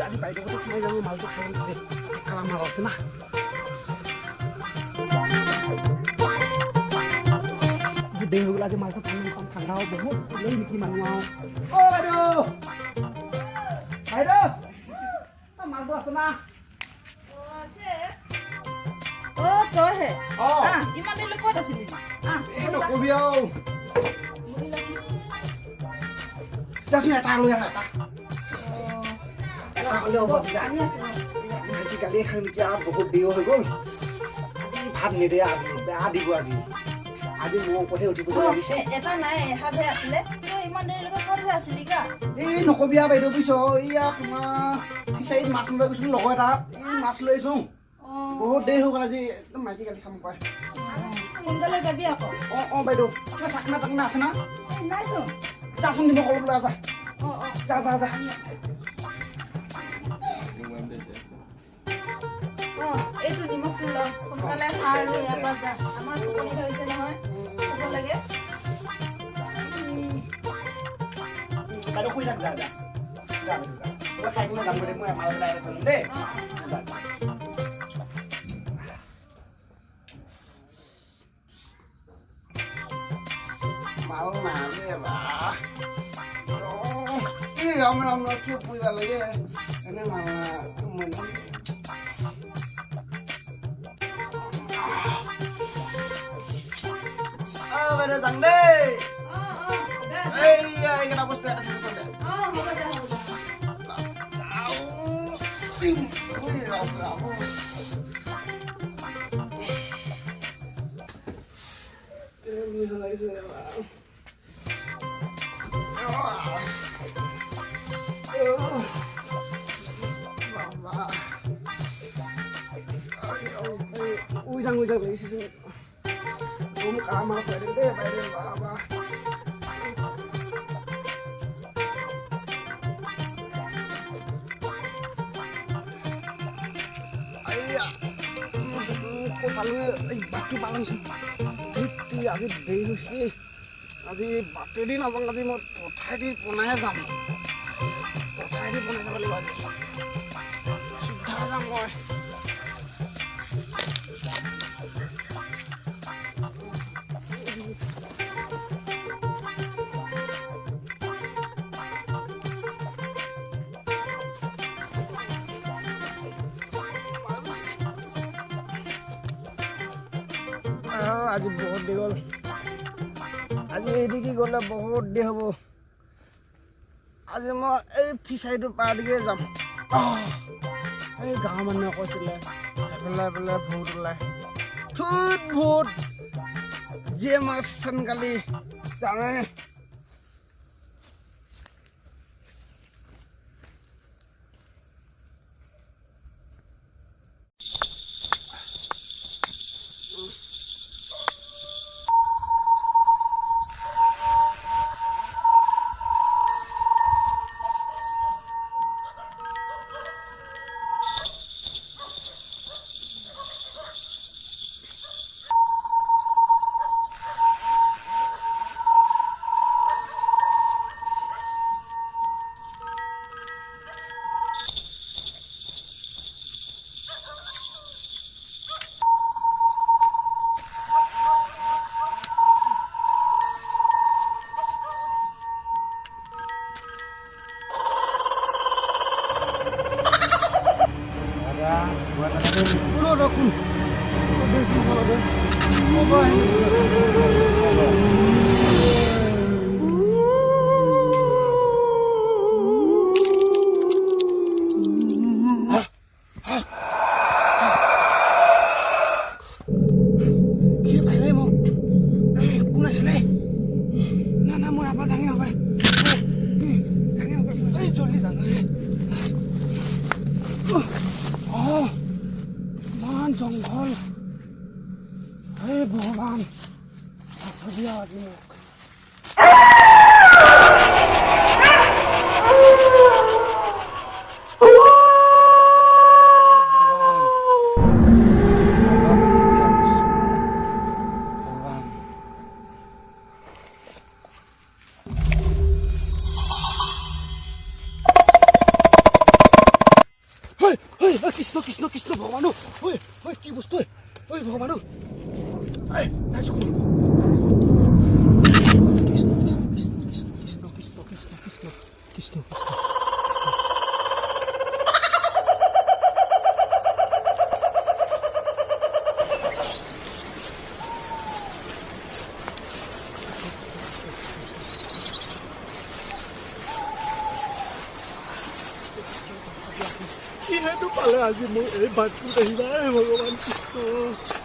আজি বাইদেউহঁতো সোমাই যাম মালটো খাই দে কালা মাল আছে না দেৰি হৈ গ'ল আজি মালটো ঠাণ্ডা বহুত লৈ নেকি মানুহ আৰু বাইদেউ মালটো আছে না তইহে ইমান দেৰিলৈ ক'ত আছিলি নকবি আৰু যাচোন এটা লৈ আহা এটা হ'লে হ'ব আজিকালি খাই নেকি আৰু বহুত দেৰি হৈ গ'ল আজি ভাত নিদিয়ে আজি বেয়া দিব আজি আজি মোৰ ওপৰতে উঠিব লাগিছে এটা নাই এহাবে আছিলে ইমান দেৰিলৈকে ক'তহে আছিলি গা এই নকবি আৰু বাইদেউ বুজিছ এইয়া তোমাৰ ফিচাৰীত মাছ লৈ গৈছিলোঁ লগৰ এটা এই মাছ লৈ আহিছোঁ বহুত দেৰি হৈ গ'ল আজি একদম মাইকী গালি খাব পাৰে সোনকালে যাবি আকৌ বাইদেউ কিবা চাকনা টাকনা আছে না নাইচোন যাচোন দিব ক'বলৈ আছা যা এইটো নিমখ ল সোনকালে খা আৰু ইয়াৰ পৰা যা আমাৰ টোপনি ধৰিছে নহয় ক'ব লাগে বাইদেউ শুই থাক যা খাই কিনে যাম বুলি মই মাল এটা কৰিম দেই মাল নালে ৰাম ৰাম কিয় পুৰিব লাগে এনে মাল বাইদেউ যাম দেই এইকেইটা বস্তু এটা থৈছো দে Ujang isi kamu kamar deh baba ayah kok palu batu paling sih itu আজি দেৰি হৈছে আজি বাটেদি নাযাওঁ আজি মই পঠাই দি বনাই যাম পঠাই দি বনাই যাব লাগিব আজি চিধা যাম মই আজি বহুত দেৰি হ'ল আজি এইদিকে গ'লে বহুত দেৰি হ'ব আজি মই এই ফিচাৰীটো পাৰ দিকে যাম এই গাঁৱৰ মানুহে কৈছিলে এফালে ভূত ওলাই ভূত যিয়ে মাছ কালি জানে জংঘল হে ভগৱান আছদিয়া আজি মোক কৃষ্ণ কৃষ্ণ কৃষ্ণ ভগৱানো ঐ ঐ কি বস্তু ঐ ভগৱানো ঐ নাইছো কৃষ্ণ কৃষ্ণ কৃষ্ণ কৃষ্ণ কৃষ্ণ কৃষ্ণ কৃষ্ণ কৃষ্ণ কৃষ্ণ কিহেতু পালে আজি মোৰ এই বাটটোত আহিবা ভগৱান কৃষ্ণ